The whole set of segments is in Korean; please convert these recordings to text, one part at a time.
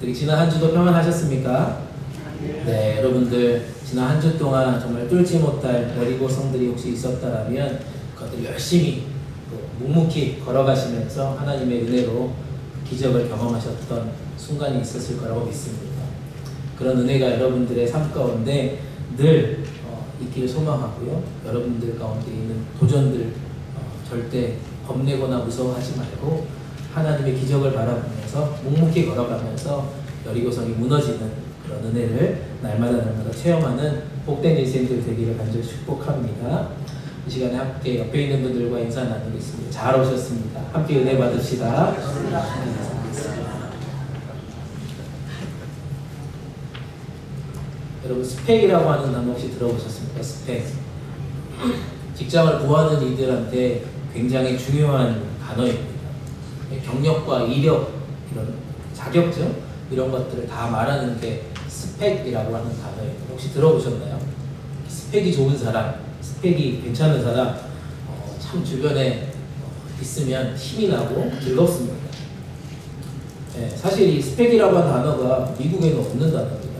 지난 한 주도 평안하셨습니까? 네, 여러분들 지난 한 주 동안 정말 뚫지 못할 여리고성들이 혹시 있었다라면 그것들 열심히 묵묵히 걸어가시면서 하나님의 은혜로 기적을 경험하셨던 순간이 있었을 거라고 믿습니다. 그런 은혜가 여러분들의 삶 가운데 늘 있기를 소망하고요. 여러분들 가운데 있는 도전들 절대 겁내거나 무서워하지 말고 하나님의 기적을 바라보면서 묵묵히 걸어가면서 여리고성이 무너지는 그런 은혜를 날마다 체험하는 복된 인생들 되기를 간절히 축복합니다. 이 시간에 함께 옆에 있는 분들과 인사 나누겠습니다. 잘 오셨습니다. 함께 은혜 받읍시다. 여러분, 스펙이라고 하는 단어 혹시 들어보셨습니까? 스펙. 직장을 구하는 이들한테 굉장히 중요한 단어입니다. 경력과 이력, 이런 자격증, 이런 것들을 다 말하는 게 스펙이라고 하는 단어입니다. 혹시 들어보셨나요? 스펙이 좋은 사람, 스펙이 괜찮은 사람, 참 주변에 있으면 힘이 나고 즐겁습니다. 사실 이 스펙이라고 하는 단어가 미국에는 없는 단어입니다.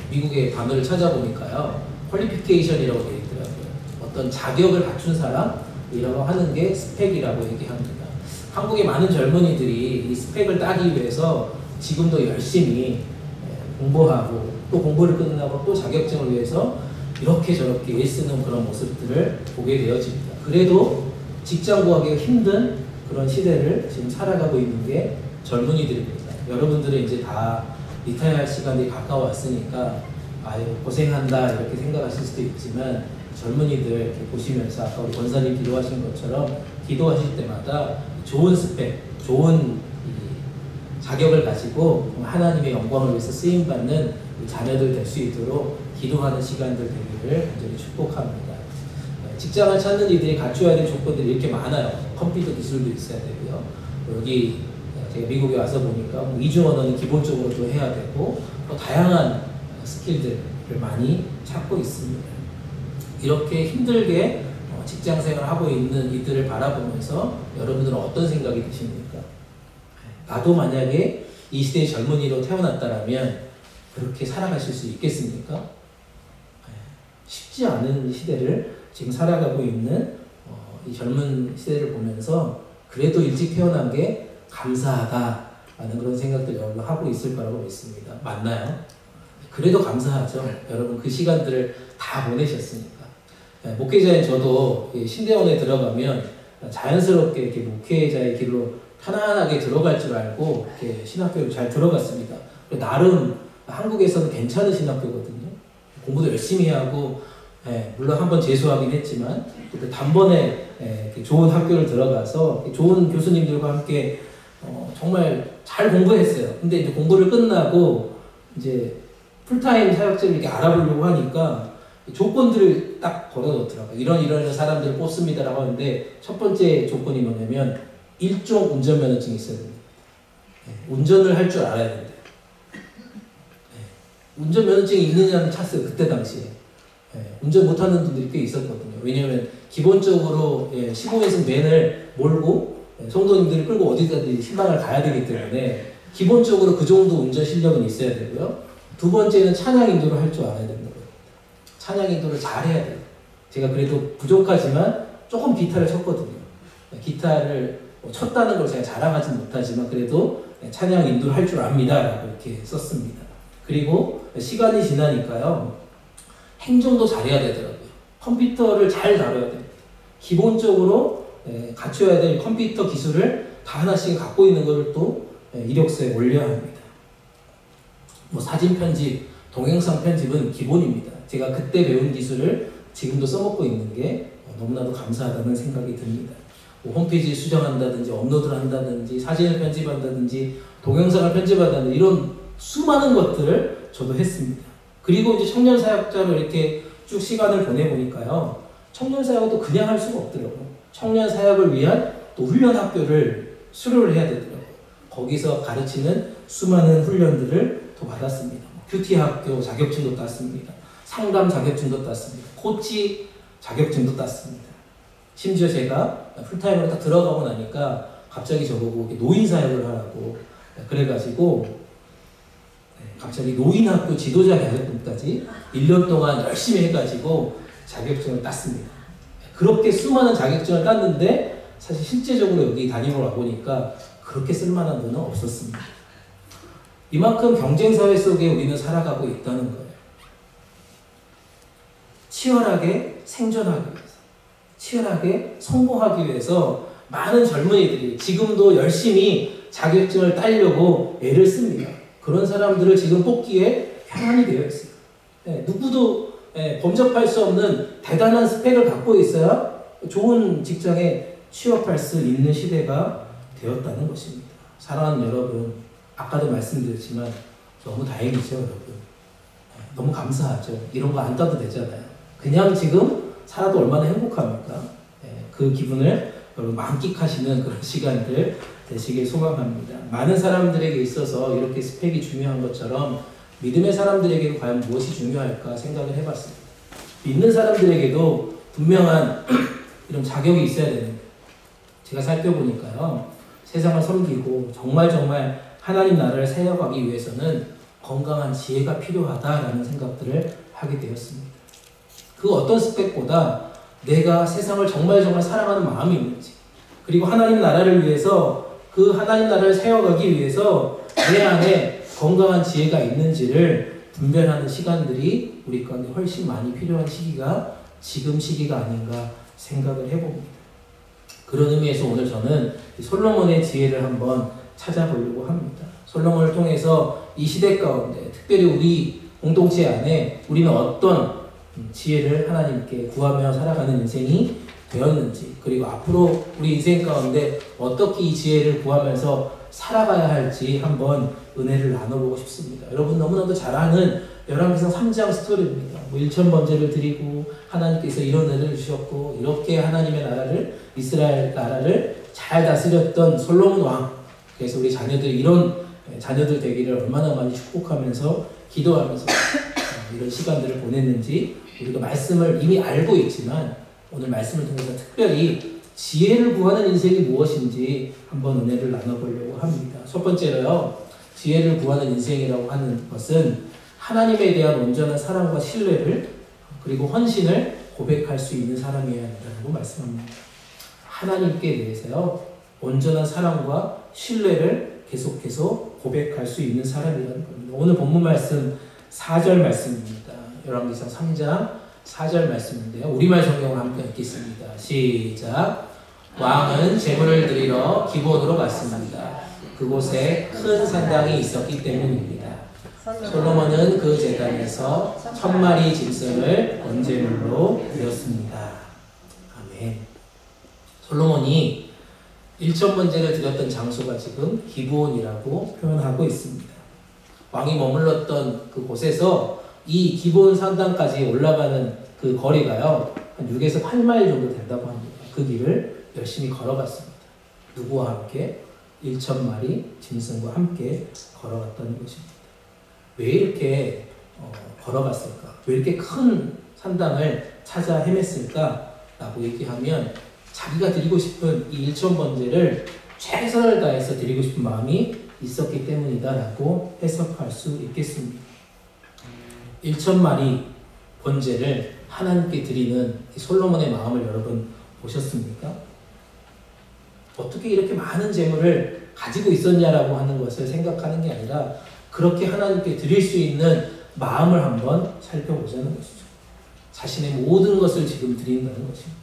미국의 단어를 찾아보니까요, 퀄리피케이션이라고 되어 있더라고요. 어떤 자격을 갖춘 사람이라고 하는 게 스펙이라고 얘기합니다. 한국의 많은 젊은이들이 이 스펙을 따기 위해서 지금도 열심히 공부하고 또 공부를 끝나고 또 자격증을 위해서 이렇게 저렇게 애쓰는 그런 모습들을 보게 되어집니다. 그래도 직장 구하기가 힘든 그런 시대를 지금 살아가고 있는 게 젊은이들입니다. 여러분들은 이제 다 리타이어할 시간이 가까워왔으니까 아유 고생한다 이렇게 생각하실 수도 있지만, 젊은이들 이렇게 보시면서 아까 우리 권사님 기도하신 것처럼 기도하실 때마다 좋은 스펙, 좋은 자격을 가지고 하나님의 영광을 위해서 쓰임받는 자녀들 될 수 있도록 기도하는 시간들 되기를 간절히 축복합니다. 직장을 찾는 이들이 갖춰야 될 조건들이 이렇게 많아요. 컴퓨터 기술도 있어야 되고요. 여기 제가 미국에 와서 보니까 이중 언어는 기본적으로 또 해야 되고 또 다양한 스킬들을 많이 찾고 있습니다. 이렇게 힘들게 직장 생활을 하고 있는 이들을 바라보면서 여러분들은 어떤 생각이 드십니까? 나도 만약에 이 시대의 젊은이로 태어났다면 그렇게 살아가실 수 있겠습니까? 쉽지 않은 시대를 지금 살아가고 있는 이 젊은 시대를 보면서 그래도 일찍 태어난 게 감사하다라는 그런 생각들 여러분 하고 있을 거라고 믿습니다. 맞나요? 그래도 감사하죠. 여러분 그 시간들을 다 보내셨으니까. 목회자인 저도 신대원에 들어가면 자연스럽게 이렇게 목회자의 길로 편안하게 들어갈 줄 알고 이렇게 신학교를 잘 들어갔습니다. 나름 한국에서는 괜찮은 신학교거든요. 공부도 열심히 하고, 물론 한번 재수하긴 했지만 단번에 좋은 학교를 들어가서 좋은 교수님들과 함께 정말 잘 공부했어요. 근데 이제 공부를 끝나고 이제 풀타임 사역자를 이렇게 알아보려고 하니까 조건들을 딱 걸어놓더라고요. 이런 사람들을 뽑습니다라고 하는데, 첫 번째 조건이 뭐냐면 일종 운전면허증이 있어야 됩니다. 운전을 할 줄 알아야 된대요. 운전면허증이 있느냐는 찾았어요. 그때 당시에. 운전 못하는 분들이 꽤 있었거든요. 왜냐하면 기본적으로 15인승 밴을 몰고 성도님들을 끌고 어디까지 신방을 가야 되기 때문에 기본적으로 그 정도 운전 실력은 있어야 되고요. 두 번째는 찬양 인도를 할 줄 알아야 된다고요. 찬양 인도를 잘 해야 돼요. 제가 그래도 부족하지만 조금 기타를 쳤거든요. 기타를 쳤다는 걸 제가 자랑하진 못하지만 그래도 찬양 인도를 할 줄 압니다 라고 이렇게 썼습니다. 그리고 시간이 지나니까요, 행정도 잘해야 되더라고요. 컴퓨터를 잘 다뤄야 됩니다. 기본적으로 갖춰야 될 컴퓨터 기술을 다 하나씩 갖고 있는 것을 또 이력서에 올려야 합니다. 사진 편집, 동영상 편집은 기본입니다. 제가 그때 배운 기술을 지금도 써먹고 있는 게 너무나도 감사하다는 생각이 듭니다. 홈페이지 수정한다든지 업로드를 한다든지 사진을 편집한다든지 동영상을 편집한다든지 이런 수많은 것들을 저도 했습니다. 그리고 이제 청년 사역자로 이렇게 쭉 시간을 보내보니까요, 청년 사역은 또 그냥 할 수가 없더라고요. 청년 사역을 위한 또 훈련 학교를 수료를 해야 되더라고요. 거기서 가르치는 수많은 훈련들을 또 받았습니다. 큐티 학교 자격증도 땄습니다. 상담 자격증도 땄습니다. 코치 자격증도 땄습니다. 심지어 제가 풀타임으로 딱 들어가고 나니까 갑자기 저보고 노인 사역을 하라고 그래가지고 갑자기 노인학교 지도자 자격증까지 1년 동안 열심히 해가지고 자격증을 땄습니다. 그렇게 수많은 자격증을 땄는데 사실 실제적으로 여기 담임을 와보니까 그렇게 쓸만한 분은 없었습니다. 이만큼 경쟁사회 속에 우리는 살아가고 있다는 거예요. 치열하게 생존하기 위해서, 치열하게 성공하기 위해서 많은 젊은이들이 지금도 열심히 자격증을 따려고 애를 씁니다. 그런 사람들을 지금 뽑기에 현안이 되어 있어요. 누구도 범접할 수 없는 대단한 스펙을 갖고 있어야 좋은 직장에 취업할 수 있는 시대가 되었다는 것입니다. 사랑하는 여러분, 아까도 말씀드렸지만 너무 다행이죠, 여러분. 너무 감사하죠. 이런 거 안 따도 되잖아요. 그냥 지금 살아도 얼마나 행복합니까? 그 기분을 여러분 만끽하시는 그런 시간들 되시길 소망합니다. 많은 사람들에게 있어서 이렇게 스펙이 중요한 것처럼 믿음의 사람들에게는 과연 무엇이 중요할까 생각을 해봤습니다. 믿는 사람들에게도 분명한 이런 자격이 있어야 되는데, 제가 살펴보니까요, 세상을 섬기고 정말 하나님 나라를 세워가기 위해서는 건강한 지혜가 필요하다라는 생각들을 하게 되었습니다. 그 어떤 스펙보다 내가 세상을 정말 사랑하는 마음이 있는지, 그리고 하나님 나라를 위해서 그 하나님 나라를 세워가기 위해서 내 안에 건강한 지혜가 있는지를 분별하는 시간들이 우리 가운데 훨씬 많이 필요한 시기가 지금 시기가 아닌가 생각을 해봅니다. 그런 의미에서 오늘 저는 솔로몬의 지혜를 한번 찾아보려고 합니다. 솔로몬을 통해서 이 시대 가운데, 특별히 우리 공동체 안에 우리는 어떤 지혜를 하나님께 구하며 살아가는 인생이 되었는지, 그리고 앞으로 우리 인생 가운데 어떻게 이 지혜를 구하면서 살아가야 할지 한번 은혜를 나눠보고 싶습니다. 여러분 너무나도 잘 아는 열왕기상 3장 스토리입니다. 1,000번제를 드리고 하나님께서 이런 은혜를 주셨고, 이렇게 하나님의 나라를, 이스라엘 나라를 잘 다스렸던 솔로몬 왕. 그래서 우리 자녀들이 이런 자녀들 되기를 얼마나 많이 축복하면서 기도하면서 이런 시간들을 보냈는지 우리가 말씀을 이미 알고 있지만 오늘 말씀을 통해서 특별히 지혜를 구하는 인생이 무엇인지 한번 은혜를 나눠보려고 합니다. 첫 번째로요, 지혜를 구하는 인생이라고 하는 것은 하나님에 대한 온전한 사랑과 신뢰를, 그리고 헌신을 고백할 수 있는 사람이어야 한다고 말씀합니다. 하나님께 대해서요, 온전한 사랑과 신뢰를 계속해서 고백할 수 있는 사람이라는 겁니다. 오늘 본문 말씀 4절 말씀입니다. 열왕기상 3장 4절 말씀인데요. 우리말 성경을 함께 읽겠습니다. 시작. 왕은 제물을 드리러 기본으로 갔습니다. 그곳에 큰 산당이 있었기 때문입니다. 솔로몬은 그 제단에서 1000마리 짐승을 번제물로 드렸습니다. 아멘. 솔로몬이 1000번제를 드렸던 장소가 지금 기브온이라고 표현하고 있습니다. 왕이 머물렀던 그 곳에서 이 기브온 산당까지 올라가는 그 거리가요, 한 6에서 8마일 정도 된다고 합니다. 그 길을 열심히 걸어갔습니다. 누구와 함께? 1000마리 짐승과 함께 걸어갔다는 것입니다. 왜 이렇게 걸어갔을까? 왜 이렇게 큰 산당을 찾아 헤맸을까? 라고 얘기하면 자기가 드리고 싶은 이 1000번제를 최선을 다해서 드리고 싶은 마음이 있었기 때문이다 라고 해석할 수 있겠습니다. 1000마리 번제를 하나님께 드리는 솔로몬의 마음을 여러분 보셨습니까? 어떻게 이렇게 많은 재물을 가지고 있었냐라고 하는 것을 생각하는 게 아니라 그렇게 하나님께 드릴 수 있는 마음을 한번 살펴보자는 것이죠. 자신의 모든 것을 지금 드린다는 것입니다.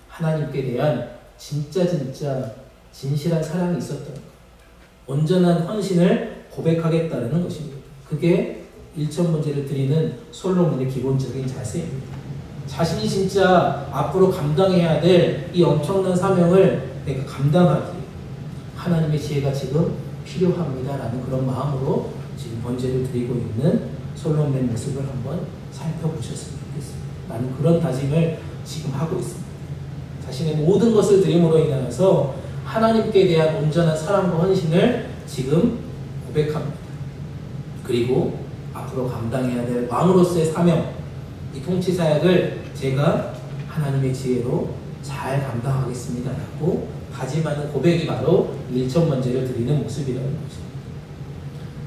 하나님께 대한 진짜 진실한 사랑이 있었던 것, 온전한 헌신을 고백하겠다는 것입니다. 그게 1000번제를 드리는 솔로몬의 기본적인 자세입니다. 자신이 진짜 앞으로 감당해야 될 이 엄청난 사명을 내가 감당하기 하나님의 지혜가 지금 필요합니다라는 그런 마음으로 지금 번제를 드리고 있는 솔로몬의 모습을 한번 살펴보셨으면 좋겠습니다. 나는 그런 다짐을 지금 하고 있습니다. 자신의 모든 것을 드림으로 인하여서 하나님께 대한 온전한 사랑과 헌신을 지금 고백합니다. 그리고 앞으로 감당해야 될 왕으로서의 사명, 이 통치 사역을 제가 하나님의 지혜로 잘 감당하겠습니다 라고 다짐하는 고백이 바로 1000번제를 드리는 모습이라는 것입니다.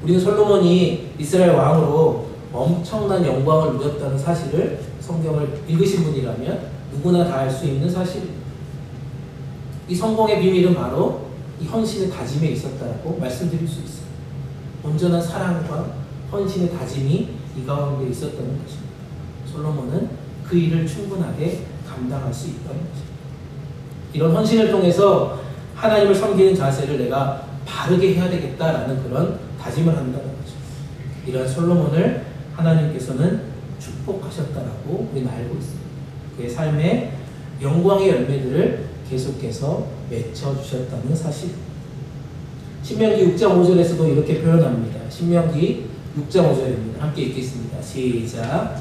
우리는 솔로몬이 이스라엘 왕으로 엄청난 영광을 누렸다는 사실을 성경을 읽으신 분이라면 누구나 다 알 수 있는 사실입니다. 이 성공의 비밀은 바로 이 헌신의 다짐에 있었다고 말씀드릴 수 있어요. 온전한 사랑과 헌신의 다짐이 이 가운데 있었다는 것입니다. 솔로몬은 그 일을 충분하게 감당할 수 있다는 것입니다. 이런 헌신을 통해서 하나님을 섬기는 자세를 내가 바르게 해야 되겠다라는 그런 다짐을 한다는 거죠. 이런 솔로몬을 하나님께서는 축복하셨다라고 우리는 알고 있습니다. 그의 삶에 영광의 열매들을 계속해서 맺혀주셨다는 사실. 신명기 6장 5절에서도 이렇게 표현합니다. 신명기 6장 5절입니다. 함께 읽겠습니다. 시작.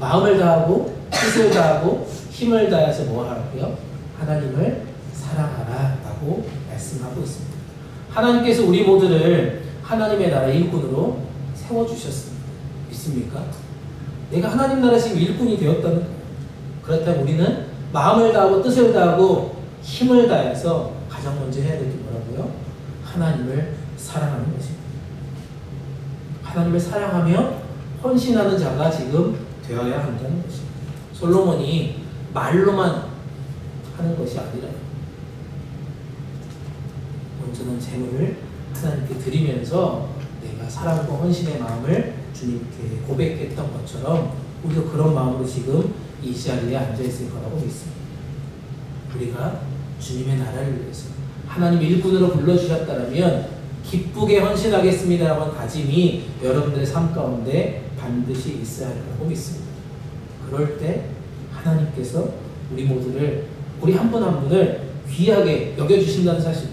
마음을 다하고 뜻을 다하고 힘을 다해서 뭐 하라고요? 하나님을 사랑하라 라고 말씀하고 있습니다. 하나님께서 우리 모두를 하나님의 나라 일꾼으로 세워주셨습니다. 믿습니까? 내가 하나님 나라 지금 일꾼이 되었다는 거예요. 그렇다면 우리는 마음을 다하고 뜻을 다하고 힘을 다해서 가장 먼저 해야 될 게 뭐라고요? 하나님을 사랑하는 것입니다. 하나님을 사랑하며 헌신하는 자가 지금 되어야 한다는 것입니다. 솔로몬이 말로만 하는 것이 아니라 온전한 재물을 하나님께 드리면서 내가 사랑과 헌신의 마음을 주님께 고백했던 것처럼 우리도 그런 마음으로 지금 이 자리에 앉아있을 거라고 믿습니다. 우리가 주님의 나라를 위해서 하나님의 일꾼으로 불러주셨다면 기쁘게 헌신하겠습니다라고 하는 다짐이 여러분들의 삶 가운데 반드시 있어야 할 거라고 믿습니다. 그럴 때 하나님께서 우리 모두를, 우리 한 분 한 분을 귀하게 여겨주신다는 사실,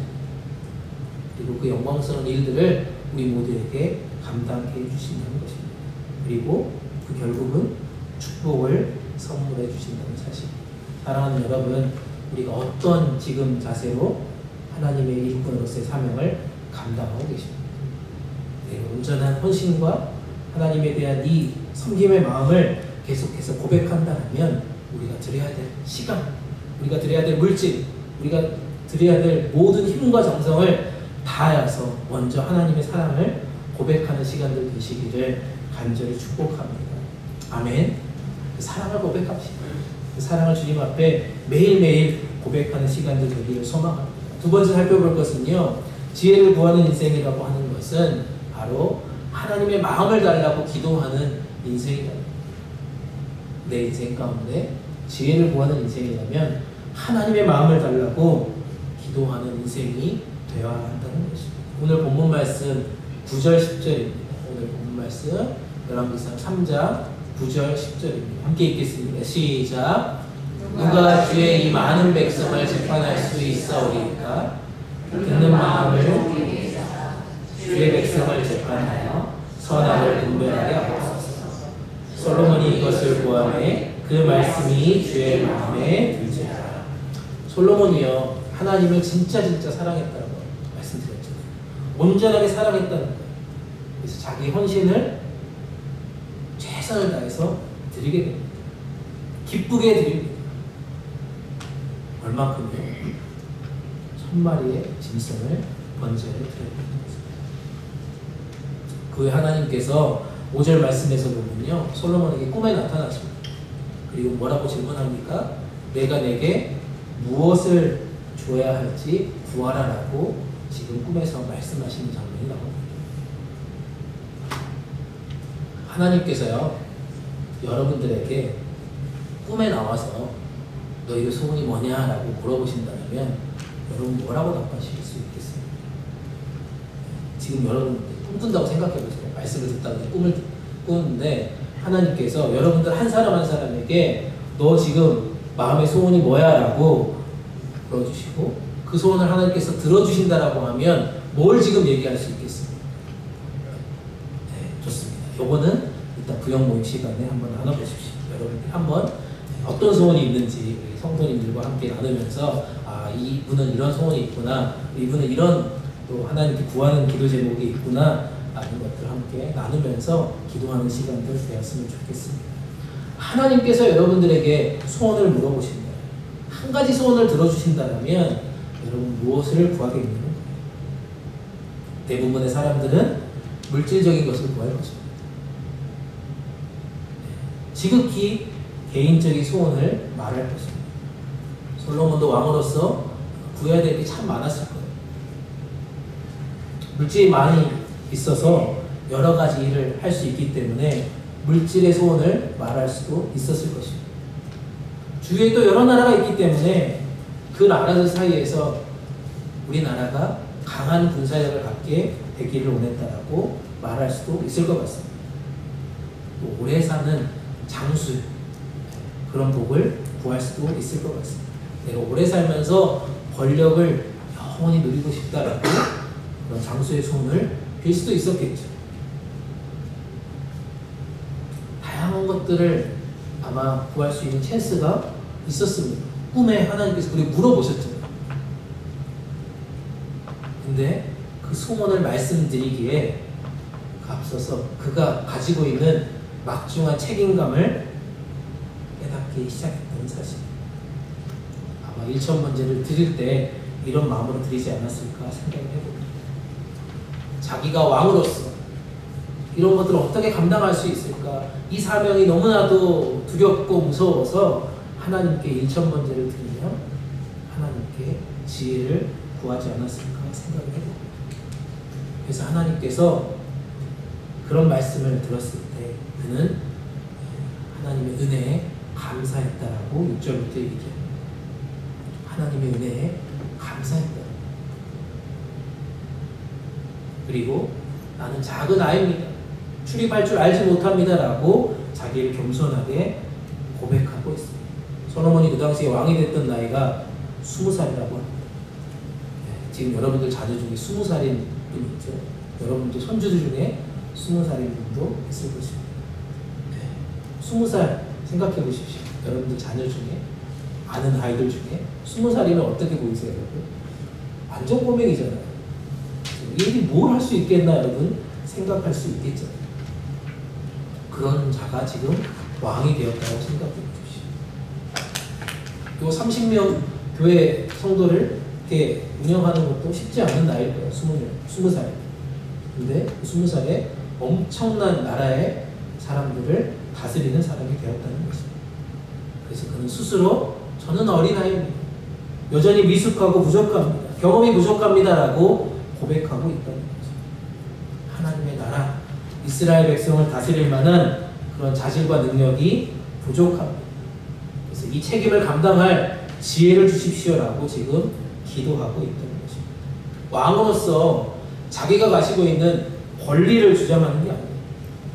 그리고 그 영광스러운 일들을 우리 모두에게 감당해 주신다는 것입니다. 그리고 그 결국은 축복을 선물해 주신다는 사실. 사랑하는 여러분, 우리가 어떤 지금 자세로 하나님의 일꾼으로서의 사명을 감당하고 계십니다. 네, 온전한 헌신과 하나님에 대한 이 섬김의 마음을 계속해서 고백한다면 우리가 드려야 될 시간, 우리가 드려야 될 물질, 우리가 드려야 될 모든 힘과 정성을 다하여서 먼저 하나님의 사랑을 고백하는 시간들 되시기를 간절히 축복합니다. 아멘. 그 사랑을 고백합시다. 그 사랑을 주님 앞에 매일매일 고백하는 시간들 되기를 소망합니다. 두 번째 살펴볼 것은요, 지혜를 구하는 인생이라고 하는 것은 바로 하나님의 마음을 달라고 기도하는 인생이다. 내 인생 가운데 지혜를 구하는 인생이라면 하나님의 마음을 달라고 기도하는 인생이 되어야 한다는 것입니다. 오늘 본문 말씀 9절 10절입니다. 오늘 본문 말씀 열왕기상 3장 9절 10절입니다. 함께 읽겠습니다. 시작. 누가 주의 이 많은 백성을 재판할 수 있사오리까? 듣는 마음을 주의 백성을 재판하여 선악을 분별하게 하옵소서. 솔로몬이 이것을 구하매 그 말씀이 주의 마음에 들지어다. 솔로몬이요, 하나님을 진짜 사랑했다고 말씀드렸잖아요. 온전하게 사랑했다는 거예요. 그래서 자기 헌신을 최선을 다해서 드리게 됩니다. 기쁘게 드리게 됩니다. 얼마큼요? 1000마리의 짐승을 번제를 드려야 됩니다. 그 하나님께서 5절 말씀에서 보면요, 솔로몬에게 꿈에 나타나십니다. 그리고 뭐라고 질문합니까? 내가 내게 무엇을 줘야 할지 구하라라고 지금 꿈에서 말씀하시는 장면이 나옵니다. 하나님께서요, 여러분들에게 꿈에 나와서 너희의 소원이 뭐냐라고 물어보신다면 여러분 뭐라고 답하실 수 있겠습니까? 지금 여러분 꿈꾼다고 생각해보세요. 말씀을 듣다가 꿈을 꾸는데 하나님께서 여러분들 한 사람 한 사람에게 너 지금 마음의 소원이 뭐야? 라고 물어주시고 그 소원을 하나님께서 들어주신다라고 하면 뭘 지금 얘기할 수 있겠습니까? 네, 좋습니다. 요거는 일단 구역 모임 시간에 한번 나눠보십시오. 여러분들 한번 어떤 소원이 있는지 성도님들과 함께 나누면서 아, 이분은 이런 소원이 있구나, 이분은 이런 또 하나님께 구하는 기도 제목이 있구나 라는 것들을 함께 나누면서 기도하는 시간들 되었으면 좋겠습니다. 하나님께서 여러분들에게 소원을 물어보신다. 한 가지 소원을 들어주신다면 여러분 무엇을 구하겠느냐? 대부분의 사람들은 물질적인 것을 구할 것입니다. 지극히 개인적인 소원을 말할 것입니다. 솔로몬도 왕으로서 구해야 될 게 참 많았을 거예요. 물질이 많이 있어서 여러 가지 일을 할 수 있기 때문에 물질의 소원을 말할 수도 있었을 것입니다. 주위에 또 여러 나라가 있기 때문에 그 나라들 사이에서 우리나라가 강한 군사력을 갖게 되기를 원했다라고 말할 수도 있을 것 같습니다. 또 오래 사는 장수, 그런 복을 구할 수도 있을 것 같습니다. 내가 오래 살면서 권력을 영원히 누리고 싶다라고 그런 장수의 소원을 빌 수도 있었겠죠. 다양한 것들을 아마 구할 수 있는 찬스가 있었습니다. 꿈에 하나님께서 그리고 물어보셨잖아요. 근데 그 소원을 말씀드리기에 앞서서 그가 가지고 있는 막중한 책임감을 깨닫기 시작했다는 사실. 아마 1천 번제를 드릴 때 이런 마음으로 드리지 않았을까 생각을 해봅니다. 자기가 왕으로서 이런 것들을 어떻게 감당할 수 있을까? 이 사명이 너무나도 두렵고 무서워서 하나님께 1천 번제를 드리며 하나님께 지혜를 구하지 않았을까 생각을 해봅니다. 그래서 하나님께서 그런 말씀을 들었을 때 그는 하나님의 은혜에 감사했다라고 6절부터 얘기해요. 하나님의 은혜에 감사했다. 그리고 나는 작은 아이입니다. 출입할 줄 알지 못합니다라고 자기를 겸손하게 고백하고 있습니다. 솔로몬이 그 당시에 왕이 됐던 나이가 20살이라고 합니다. 지금 여러분들 자녀 중에 20살인 분이 있죠. 여러분들 손주들 중에 20살인 분도 있을 것입니다. 20살 생각해 보십시오. 여러분들 자녀 중에 아는 아이들 중에 20살이면 어떻게 보이세요, 여러분? 완전 꼬맹이잖아요. 얘들이 뭘 할 수 있겠나 여러분 생각할 수 있겠죠. 그런 자가 지금 왕이 되었다고 생각해 보십시오. 요 30명 교회 성도를 이렇게 운영하는 것도 쉽지 않은 나이일 거예요. 20살. 근데 20살에 엄청난 나라의 사람들을 다스리는 사람이 되었다는 것입니다. 그래서 그는 스스로 저는 어린아이입니다. 여전히 미숙하고 부족합니다. 경험이 부족합니다라고 고백하고 있다는 거죠. 하나님의 나라, 이스라엘 백성을 다스릴 만한 그런 자질과 능력이 부족합니다. 그래서 이 책임을 감당할 지혜를 주십시오라고 지금 기도하고 있다는 것입니다. 왕으로서 자기가 가지고 있는 권리를 주장하는 게 아니에요.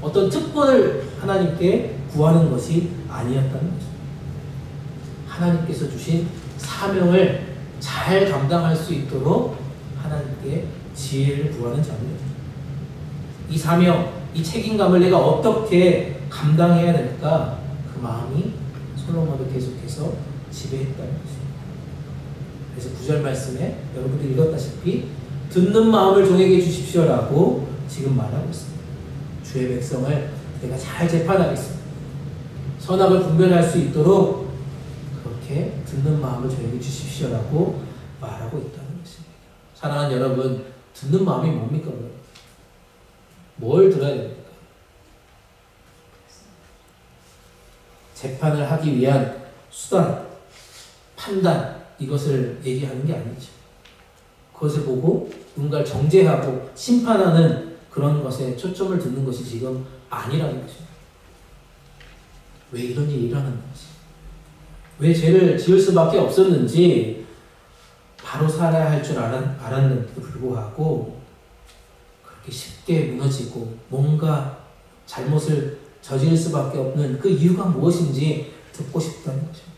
어떤 특권을 하나님께 구하는 것이 아니었다는 거죠. 하나님께서 주신 사명을 잘 감당할 수 있도록 하나님께 지혜를 구하는 자입니다. 이 사명, 이 책임감을 내가 어떻게 감당해야 될까? 그 마음이 솔로몬을 계속해서 지배했다는 것입니다. 그래서 9절 말씀에 여러분들이 읽었다시피 듣는 마음을 종에게 주십시오라고 지금 말하고 있습니다. 주의 백성을 내가 잘 재판하겠습니다. 선악을 분별할 수 있도록 그렇게 듣는 마음을 저에게 주십시오라고 말하고 있다는 것입니다. 사랑하는 여러분, 듣는 마음이 뭡니까? 뭘 들어야 됩니까? 재판을 하기 위한 수단, 판단, 이것을 얘기하는 게 아니죠. 그것을 보고 누군가를 정죄하고 심판하는 그런 것에 초점을 두는 것이 지금 아니라는 것입니다. 왜 이런 일이 일어났는지, 왜 죄를 지을 수밖에 없었는지 바로 살아야 할 줄 알았는데도 불구하고 그렇게 쉽게 무너지고 뭔가 잘못을 저지를 수밖에 없는 그 이유가 무엇인지 듣고 싶다는 것입니다.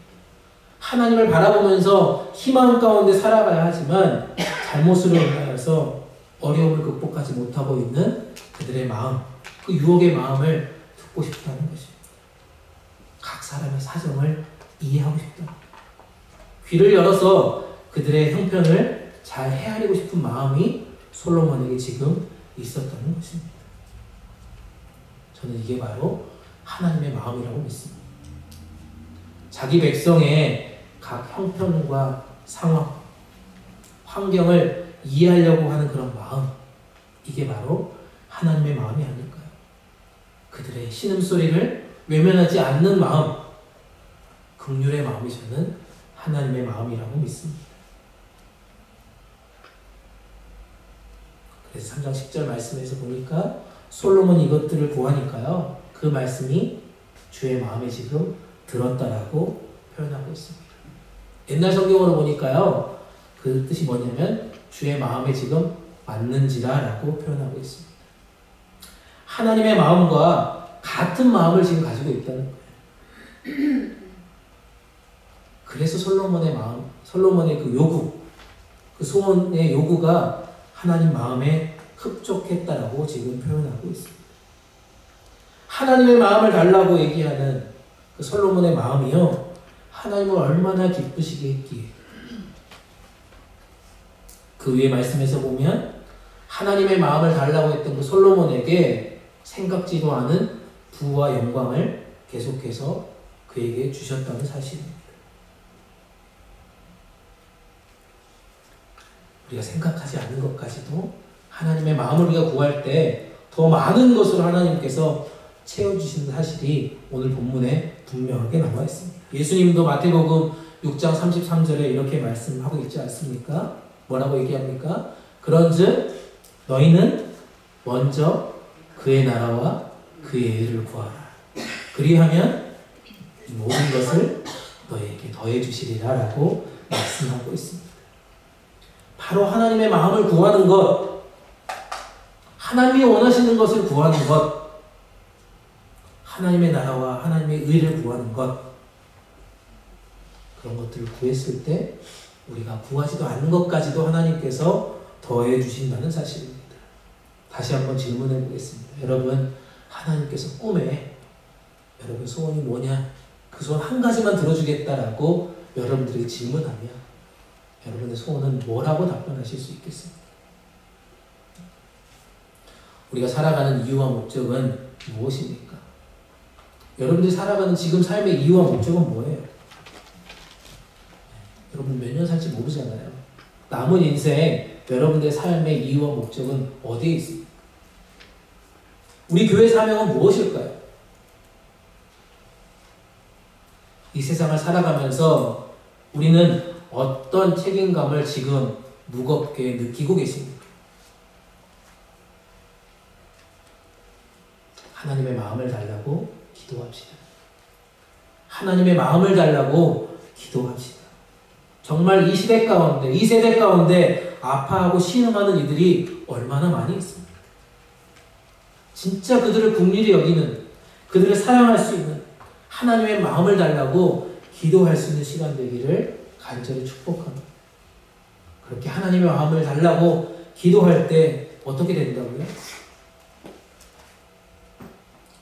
하나님을 바라보면서 희망 가운데 살아가야 하지만 잘못으로 인하여서 어려움을 극복하지 못하고 있는 그들의 마음, 그 유혹의 마음을 듣고 싶다는 것입니다. 각 사람의 사정을 이해하고 싶다. 귀를 열어서 그들의 형편을 잘 헤아리고 싶은 마음이 솔로몬에게 지금 있었다는 것입니다. 저는 이게 바로 하나님의 마음이라고 믿습니다. 자기 백성의 각 형편과 상황, 환경을 이해하려고 하는 그런 마음, 이게 바로 하나님의 마음이 아닐까요? 그들의 신음소리를 외면하지 않는 마음, 긍휼의 마음이 저는 하나님의 마음이라고 믿습니다. 그래서 3장 10절 말씀에서 보니까 솔로몬이 이것들을 구하니까요, 그 말씀이 주의 마음에 지금 들었다라고 표현하고 있습니다. 옛날 성경으로 보니까요, 그 뜻이 뭐냐면 주의 마음에 지금 맞는지라 라고 표현하고 있습니다. 하나님의 마음과 같은 마음을 지금 가지고 있다는 거예요. 그래서 솔로몬의 마음, 솔로몬의 그 요구, 그 소원의 요구가 하나님 마음에 흡족했다라고 지금 표현하고 있습니다. 하나님의 마음을 달라고 얘기하는 그 솔로몬의 마음이요, 하나님을 얼마나 기쁘시게 했기에. 그 위에 말씀에서 보면 하나님의 마음을 달라고 했던 그 솔로몬에게 생각지도 않은 부와 영광을 계속해서 그에게 주셨다는 사실입니다. 우리가 생각하지 않는 것까지도 하나님의 마음을 우리가 구할 때 더 많은 것으로 하나님께서 채워주시는 사실이 오늘 본문에 분명하게 나와 있습니다. 예수님도 마태복음 6장 33절에 이렇게 말씀하고 있지 않습니까? 뭐라고 얘기합니까? 그런즉 너희는 먼저 그의 나라와 그의 의를 구하라. 그리하면 이 모든 것을 너희에게 더해 주시리라 라고 말씀하고 있습니다. 바로 하나님의 마음을 구하는 것, 하나님이 원하시는 것을 구하는 것, 하나님의 나라와 하나님의 의를 구하는 것, 그런 것들을 구했을 때 우리가 구하지도 않는 것까지도 하나님께서 더해 주신다는 사실입니다. 다시 한번 질문해 보겠습니다. 여러분, 하나님께서 꿈에 여러분 소원이 뭐냐? 그 소원 한 가지만 들어주겠다라고 여러분들에게 질문하면 여러분의 소원은 뭐라고 답변하실 수 있겠습니까? 우리가 살아가는 이유와 목적은 무엇입니까? 여러분들이 살아가는 지금 삶의 이유와 목적은 뭐예요? 여러분 몇 년 살지 모르잖아요. 남은 인생 여러분들의 삶의 이유와 목적은 어디에 있습니까? 우리 교회 사명은 무엇일까요? 이 세상을 살아가면서 우리는 어떤 책임감을 지금 무겁게 느끼고 계십니까? 하나님의 마음을 달라고 기도합시다. 하나님의 마음을 달라고 기도합시다. 정말 이 시대 가운데, 이 세대 가운데 아파하고 신음하는 이들이 얼마나 많이 있습니까? 진짜 그들을 긍휼히 여기는, 그들을 사랑할 수 있는 하나님의 마음을 달라고 기도할 수 있는 시간 되기를 간절히 축복합니다. 그렇게 하나님의 마음을 달라고 기도할 때 어떻게 된다고요?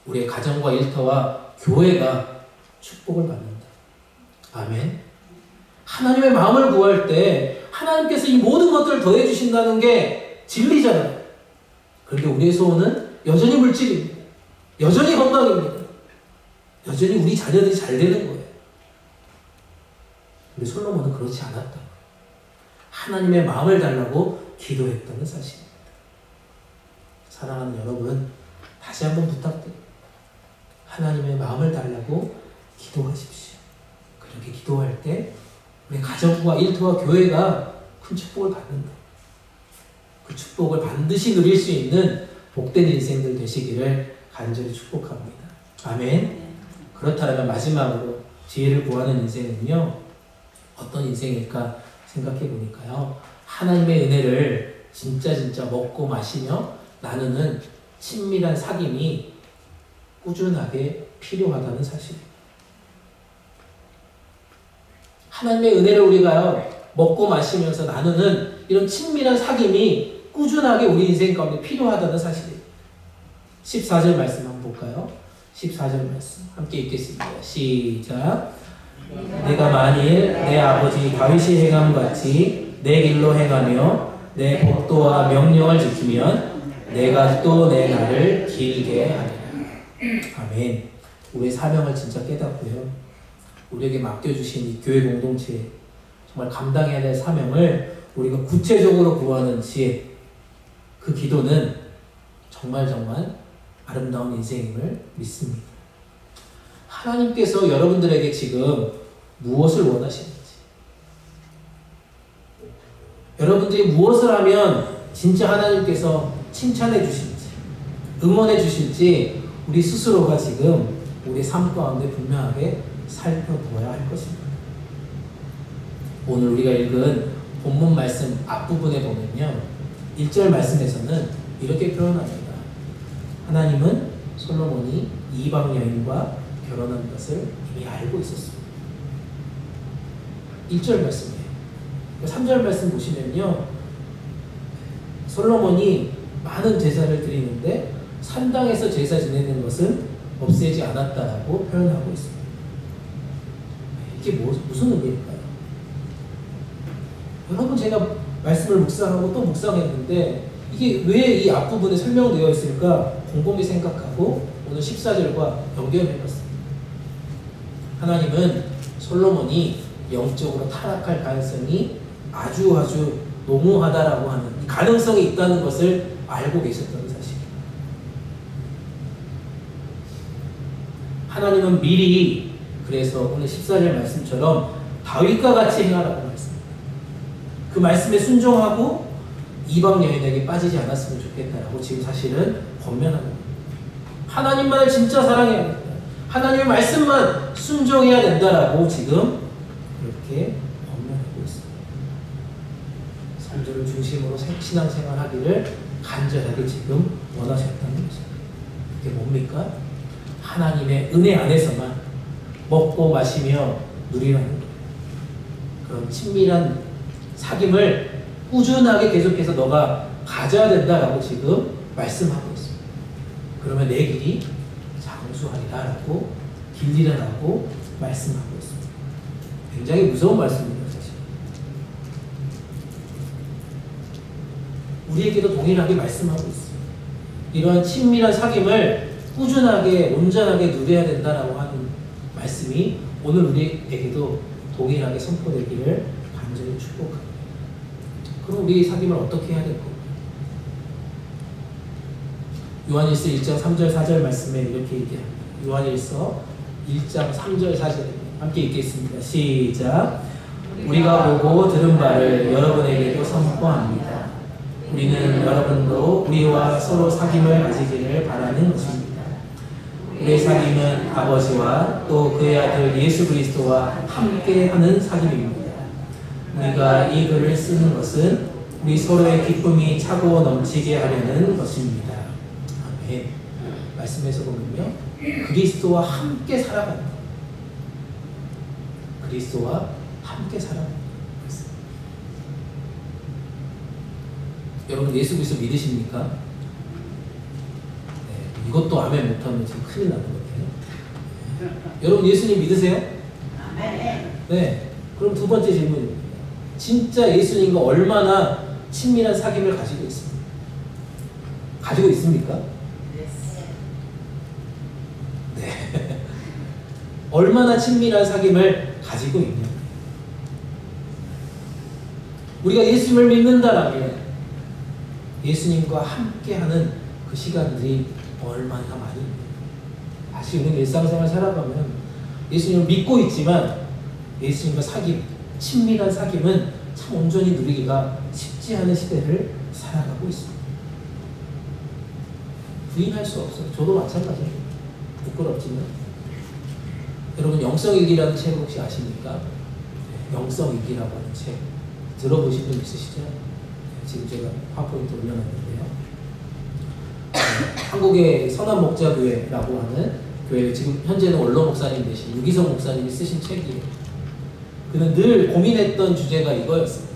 우리의 가정과 일터와 교회가 축복을 받는다. 아멘. 하나님의 마음을 구할 때 하나님께서 이 모든 것들을 더해 주신다는 게 진리잖아요. 그런데 우리의 소원은 여전히 물질입니다. 여전히 건강입니다. 여전히 우리 자녀들이 잘 되는 거예요. 근데 솔로몬은 그렇지 않았다. 하나님의 마음을 달라고 기도했다는 사실입니다. 사랑하는 여러분, 다시 한번 부탁드립니다. 하나님의 마음을 달라고 기도하십시오. 그렇게 기도할 때 우리 가정과 일터와 교회가 큰 축복을 받는다. 그 축복을 반드시 누릴 수 있는 복된 인생들 되시기를 간절히 축복합니다. 아멘. 그렇다면 마지막으로 지혜를 구하는 인생은요, 어떤 인생일까 생각해 보니까요, 하나님의 은혜를 진짜 먹고 마시며 나누는 친밀한 사귐이 꾸준하게 필요하다는 사실입니다. 하나님의 은혜를 우리가 먹고 마시면서 나누는 이런 친밀한 사귐이 꾸준하게 우리 인생 가운데 필요하다는 사실입니다. 14절 말씀 한번 볼까요? 14절 말씀 함께 읽겠습니다. 시작. 내가 만일 내 아버지 다윗이 행함 같이 내 길로 행하며 내 법도와 명령을 지키면 내가 또 내 날을 길게 하리라. 아멘. 우리의 사명을 진짜 깨닫고요, 우리에게 맡겨주신 이 교회 공동체 정말 감당해야 될 사명을 우리가 구체적으로 구하는 지혜, 그 기도는 정말 아름다운 인생임을 믿습니다. 하나님께서 여러분들에게 지금 무엇을 원하시는지, 여러분들이 무엇을 하면 진짜 하나님께서 칭찬해 주실지, 응원해 주실지 우리 스스로가 지금 우리 삶 가운데 분명하게 살펴보아야 할 것입니다. 오늘 우리가 읽은 본문 말씀 앞부분에 보면요, 1절 말씀에서는 이렇게 표현합니다. 하나님은 솔로몬이 이방 여인과 결혼한 것을 이미 알고 있었습니다. 1절 말씀이에요. 3절 말씀 보시면요, 솔로몬이 많은 제사를 드리는데 산당에서 제사 지내는 것은 없애지 않았다라고 표현하고 있습니다. 이게 무슨 의미일까요? 여러분, 제가 말씀을 묵상하고 또 묵상했는데 이게 왜 이 앞부분에 설명되어 있을까 곰곰이 생각하고 오늘 14절과 연결해봤습니다. 하나님은 솔로몬이 영적으로 타락할 가능성이 아주 농후하다라고 하는 가능성이 있다는 것을 알고 계셨다는 사실입니다. 하나님은 미리, 그래서 오늘 14절 말씀처럼 다윗과 같이 행하라고 말씀합니다. 그 말씀에 순종하고 이방 여인에게 빠지지 않았으면 좋겠다라고 지금 사실은 권면하는 겁니다. 하나님만을 진짜 사랑해야 된다, 하나님의 말씀만 순종해야 된다라고 지금 그렇게 권면하고 있습니다. 성도를 중심으로 신앙생활 하기를 간절하게 지금 원하셨다는 것입니다. 그게 뭡니까? 하나님의 은혜 안에서만 먹고 마시며 누리라는 거예요. 그런 친밀한 사귐을 꾸준하게 계속해서 너가 가져야 된다라고 지금 말씀하고 있습니다. 그러면 내 길이 장수하리라라고 길리라라고 말씀하고 있습니다. 굉장히 무서운 말씀입니다, 사실. 우리에게도 동일하게 말씀하고 있습니다. 이러한 친밀한 사귐을 꾸준하게 온전하게 누려야 된다라고 하는 말씀이 오늘 우리에게도 동일하게 선포되기를 간절히 축복합니다. 그럼 우리 사귐을 어떻게 해야 될 겁니까? 요한일서 1장 3절 4절 말씀에 이렇게 얘기합니다. 요한일서 1장 3절 4절입니다. 함께 읽겠습니다. 시작. 우리가 보고 들은 바를 여러분에게도 선포합니다. 우리는 여러분도 우리와 서로 사귐을 가지기를 바라는 것입니다. 우리의 사귐은 아버지와 또 그의 아들 예수 그리스도와 함께하는 사귐입니다. 우리가 이 글을 쓰는 것은 우리 서로의 기쁨이 차고 넘치게 하려는 것입니다. 아멘. 말씀에서 보면요, 그리스도와 함께 살아간다. 그리스도와 함께 살아간다. 여러분, 예수 그리스도 믿으십니까? 네, 이것도 아멘 못하면 지금 큰일 나는 것 같아요. 여러분, 예수님 믿으세요? 아멘. 네. 그럼 두 번째 질문입니다. 진짜 예수님과 얼마나 친밀한 사귐을 가지고 있습니까? 가지고 있습니까? 네. 얼마나 친밀한 사귐을 가지고 있냐? 우리가 예수님을 믿는다라면 예수님과 함께하는 그 시간들이 얼마나 많이 있는가? 사실 우리는 일상생활 살아가면 예수님을 믿고 있지만 예수님과 사귐, 친밀한 사귐은 참 온전히 누리기가 쉽지 않은 시대를 살아가고 있습니다. 부인할 수 없어요. 저도 마찬가지예요. 부끄럽지만. 여러분, 영성일기라는 책 혹시 아십니까? 영성일기라고 하는 책 들어보신 분 있으시죠? 지금 제가 파워포인트 올려놨는데요. 한국의 선한목자교회라고 하는 교회, 지금 현재는 원로 목사님 대신 유기성 목사님이 쓰신 책이에요. 그는 늘 고민했던 주제가 이거였습니다.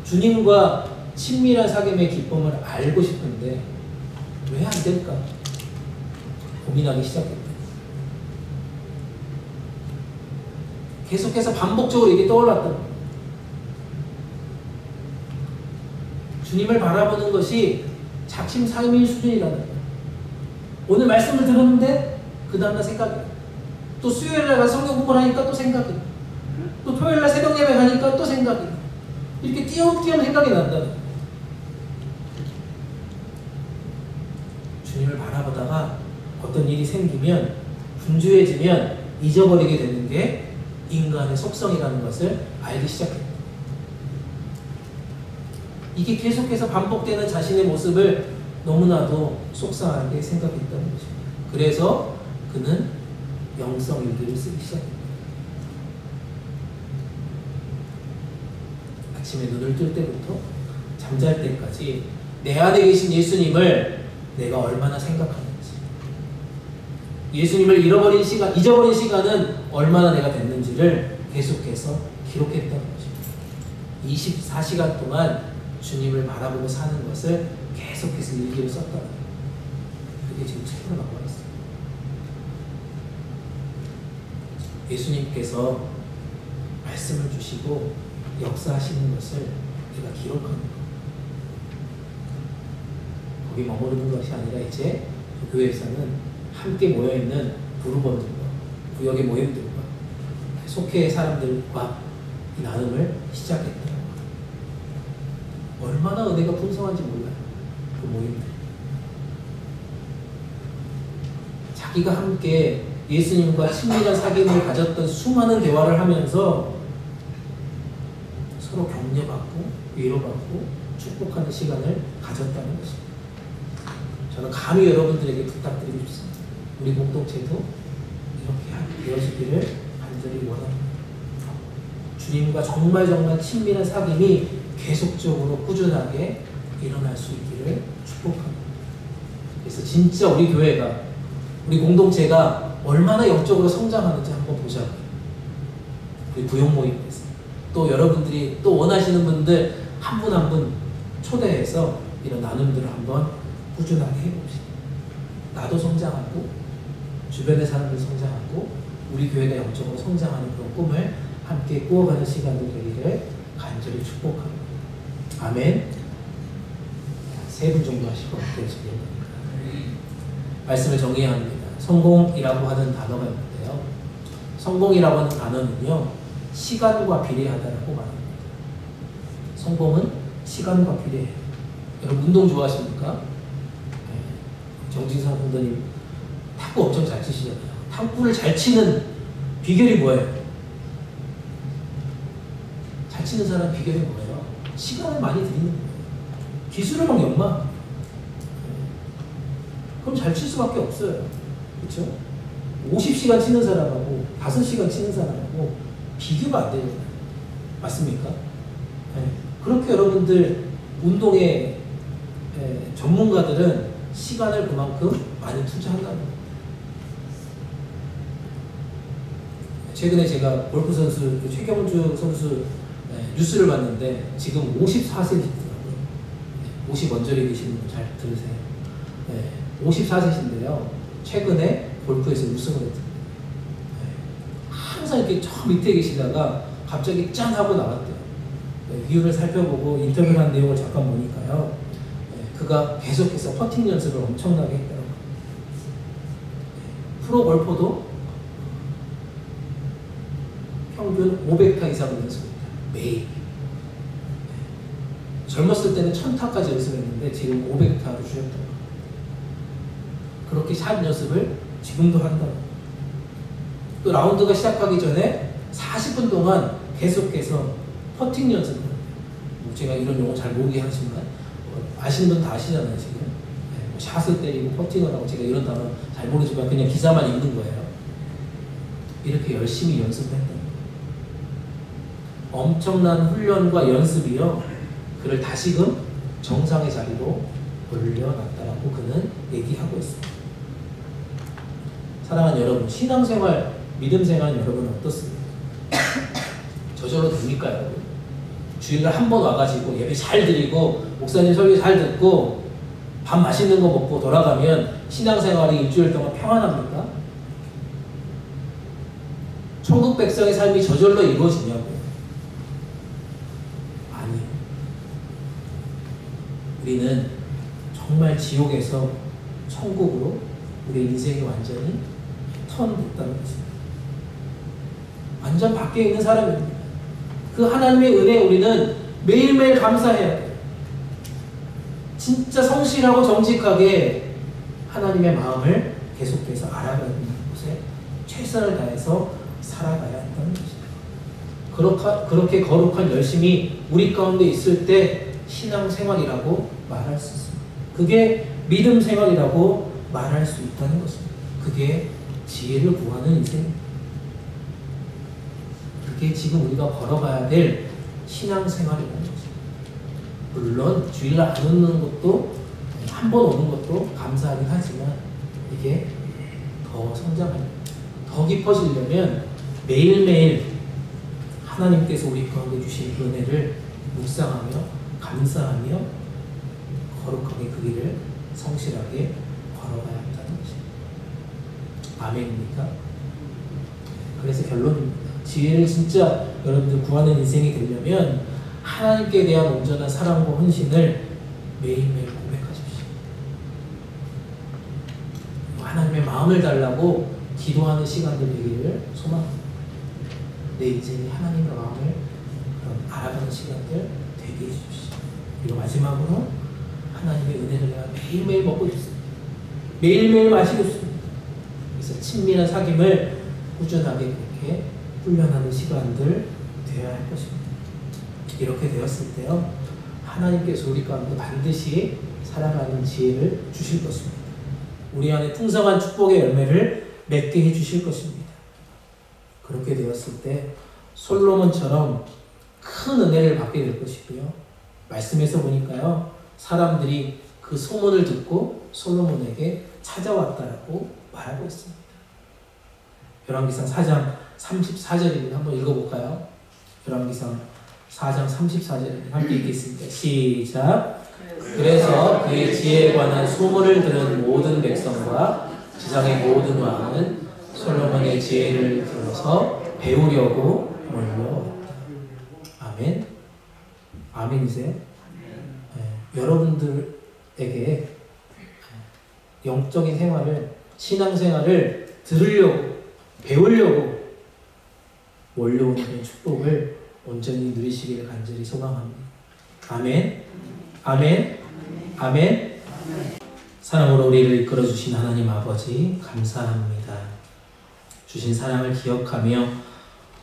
주님과 친밀한 사귐의 기쁨을 알고 싶은데 왜 안 될까? 고민하기 시작했다. 계속해서 반복적으로 이게 떠올랐던 겁니다. 주님을 바라보는 것이 작심삼일 수준이라는 거예요. 오늘 말씀을 들었는데 그 다음날 생각이 나요. 또 수요일날 가서 성경 공부를 하니까 또 생각이 나. 또 토요일날 새벽 예배 가니까 또 생각이 나. 이렇게 띄엄띄엄 생각이 난다. 주님을 바라보다가 어떤 일이 생기면 분주해지면 잊어버리게 되는 게 인간의 속성이라는 것을 알기 시작합니다. 이게 계속해서 반복되는 자신의 모습을 너무나도 속상하게 생각했다는 것입니다. 그래서 그는 영성 일기를 쓰기 시작합니다. 아침에 눈을 뜰 때부터 잠잘 때까지 내 안에 계신 예수님을 내가 얼마나 생각하는지, 예수님을 잊어버린 시간은 얼마나 내가 됐는지를 계속해서 기록했다는 것입니다. 24시간 동안 주님을 바라보고 사는 것을 계속해서 일기를 썼다는 거예요. 그게 지금 책으로 나와 있어요. 예수님께서 말씀을 주시고 역사하시는 것을 내가 기록하는 거예요. 거기 머무르는 것이 아니라 이제 그 교회에서는 함께 모여있는 부르번들과 구역의 모임들과 속회의 사람들과 이 나눔을 시작했다. 얼마나 은혜가 풍성한지 몰라요. 그 모임들. 자기가 함께 예수님과 친밀한 사귐을 가졌던 수많은 대화를 하면서 서로 격려받고 위로받고 축복하는 시간을 가졌다는 것입니다. 저는 감히 여러분들에게 부탁드리고 싶습니다. 우리 공동체도 이렇게 되어지기를 간절히 원합니다. 주님과 정말 친밀한 사귐이 계속적으로 꾸준하게 일어날 수 있기를 축복합니다. 그래서 진짜 우리 교회가, 우리 공동체가 얼마나 영적으로 성장하는지 한번 보자고요. 우리 부용 모임에서 또 여러분들이 또 원하시는 분들 한 분 한 분 초대해서 이런 나눔들을 한번 꾸준하게 해봅시다. 나도 성장하고 주변의 사람들 성장하고 우리 교회가 영적으로 성장하는 그런 꿈을 함께 꾸어가는 시간도 되기를 간절히 축복합니다. 아멘. 3분 정도 하실 것 같아요. 지금 말씀을 정리해야 합니다. 성공이라고 하는 단어가 있는데요, 성공이라고 하는 단어는요 시간과 비례하다라고 말합니다. 성공은 시간과 비례해요. 여러분 운동 좋아하십니까? 정진상 선생님 탁구 엄청 잘 치시잖아요. 탁구를 잘 치는 비결이 뭐예요? 잘 치는 사람 비결이 뭐예요? 시간을 많이 들이는 거예요. 기술을 막 연마. 그럼 잘 칠 수밖에 없어요. 그렇죠? 50시간 치는 사람하고 5시간 치는 사람하고 비교가 안 되잖아요. 맞습니까? 네. 그렇게 여러분들 운동의 전문가들은 시간을 그만큼 많이 투자한다는 겁니다. 최근에 제가 골프 선수 최경주 선수 뉴스를 봤는데 지금 54세시더라고요. 50 언저리 계시는 분 잘 들으세요. 54세신데요. 최근에 골프에서 우승을 했습니다. 항상 이렇게 저 밑에 계시다가 갑자기 짠 하고 나왔대요. 이유를 살펴보고 인터뷰를 한 내용을 잠깐 보니까요. 그가 계속해서 퍼팅 연습을 엄청나게 했더라고요. 프로 골퍼도 평균 500타 이상을 연습합니다. 매일. 젊었을 때는 1000타까지 연습했는데 지금 500타로 줄였다고. 그렇게 샷 연습을 지금도 한다고. 또 라운드가 시작하기 전에 40분 동안 계속해서 퍼팅 연습을 합니다. 제가 이런 용어 잘 모르게 하지만 아시는 분 다 아시잖아요. 지금 샷을 때리고 퍼팅을 하고, 제가 이런 단어 잘 모르지만 그냥 기사만 읽는 거예요. 이렇게 열심히 연습을 했다. 엄청난 훈련과 연습이요 그를 다시금 정상의 자리로 올려놨다라고 그는 얘기하고 있습니다. 사랑하는 여러분, 신앙생활, 믿음생활 여러분 어떻습니까? 저절로 됩니까 여러분? 주일날 한 번 와가지고 예배 잘 드리고 목사님 설교 잘 듣고 밥 맛있는 거 먹고 돌아가면 신앙생활이 일주일 동안 평안합니까? 천국 백성의 삶이 저절로 이루어지냐고요? 아니에요. 우리는 정말 지옥에서 천국으로 우리 인생이 완전히 턴됐다는 것입니다. 완전 밖에 있는 사람입니다. 그 하나님의 은혜에 우리는 매일매일 감사해야 돼요. 진짜 성실하고 정직하게 하나님의 마음을 계속해서 알아가는 곳에 최선을 다해서 살아가야 한다는 것입니다. 그렇게 거룩한 열심이 우리 가운데 있을 때 신앙생활이라고 말할 수 있습니다. 그게 믿음 생활이라고 말할 수 있다는 것입니다. 그게 지혜를 구하는 인생입니다. 그게 지금 우리가 걸어가야 될 신앙생활이라는 것입니다. 물론 주일날 안 오는 것도 한 번 오는 것도 감사하긴 하지만 이게 더 성장하려면 더 깊어지려면 매일매일 하나님께서 우리 가운데 주신 은혜를 묵상하며 감사하며 거룩하게 그 길을 성실하게 걸어가야 한다는 것입니다. 아멘입니까? 그래서 결론입니다. 지혜를 진짜 여러분들 구하는 인생이 되려면 하나님께 대한 온전한 사랑과 헌신을 매일매일 고백하십시오. 하나님의 마음을 달라고 기도하는 시간들 되기를 소망합니다. 내 인생이 하나님의 마음을 알아가는 시간들 되게 해주십시오. 그리고 마지막으로 하나님의 은혜를 내가 매일매일 먹고 싶습니다. 매일매일 마시고 싶습니다. 그래서 친밀한 사귐을 꾸준하게 그렇게 훈련하는 시간들 되어야 할 것입니다. 이렇게 되었을 때요, 하나님께서 우리 가운데 반드시 살아가는 지혜를 주실 것입니다. 우리 안에 풍성한 축복의 열매를 맺게 해주실 것입니다. 그렇게 되었을 때 솔로몬처럼 큰 은혜를 받게 될 것이고요. 말씀에서 보니까요, 사람들이 그 소문을 듣고 솔로몬에게 찾아왔다라고 말하고 있습니다. 열왕기상 4장 34절입니다. 한번 읽어볼까요? 열왕기상 4장 34절 함께 읽겠습니다. 시작. 그래서 그의 지혜에 관한 소문을 들은 모든 백성과 지상의 모든 왕은 솔로몬의 지혜를 들어서 배우려고 몰려왔다. 아멘. 아멘이세요? 네. 여러분들에게 영적인 생활을, 신앙생활을 들으려고, 배우려고 몰려오는 그런 축복을 온전히 누리시기를 간절히 소망합니다. 아멘. 아멘. 아멘. 사랑으로 우리를 이끌어주신 하나님 아버지 감사합니다. 주신 사랑을 기억하며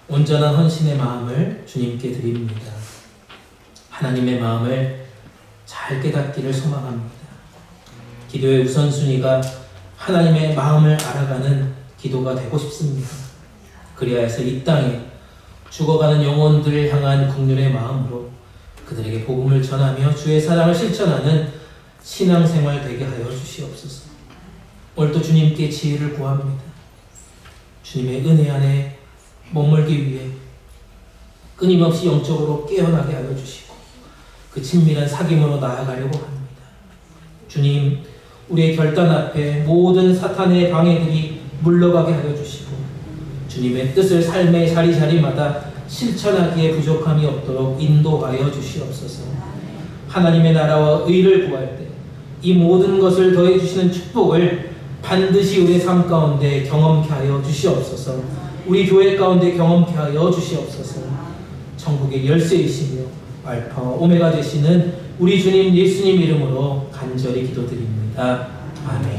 온전한 헌신의 마음을 주님께 드립니다. 하나님의 마음을 잘 깨닫기를 소망합니다. 기도의 우선순위가 하나님의 마음을 알아가는 기도가 되고 싶습니다. 그리하여 해서 이 땅에 죽어가는 영혼들을 향한 긍휼의 마음으로 그들에게 복음을 전하며 주의 사랑을 실천하는 신앙생활 되게 하여 주시옵소서. 오늘도 주님께 지혜를 구합니다. 주님의 은혜 안에 머물기 위해 끊임없이 영적으로 깨어나게 하여 주시고 그 친밀한 사귐으로 나아가려고 합니다. 주님, 우리의 결단 앞에 모든 사탄의 방해들이 물러가게 하여 주시고 주님의 뜻을 삶의 자리자리마다 실천하기에 부족함이 없도록 인도하여 주시옵소서. 하나님의 나라와 의를 구할 때 이 모든 것을 더해 주시는 축복을 반드시 우리의 삶 가운데 경험케 하여 주시옵소서. 우리 교회 가운데 경험케 하여 주시옵소서. 천국의 열쇠이시며 알파와 오메가 되시는 우리 주님 예수님 이름으로 간절히 기도드립니다. 아멘.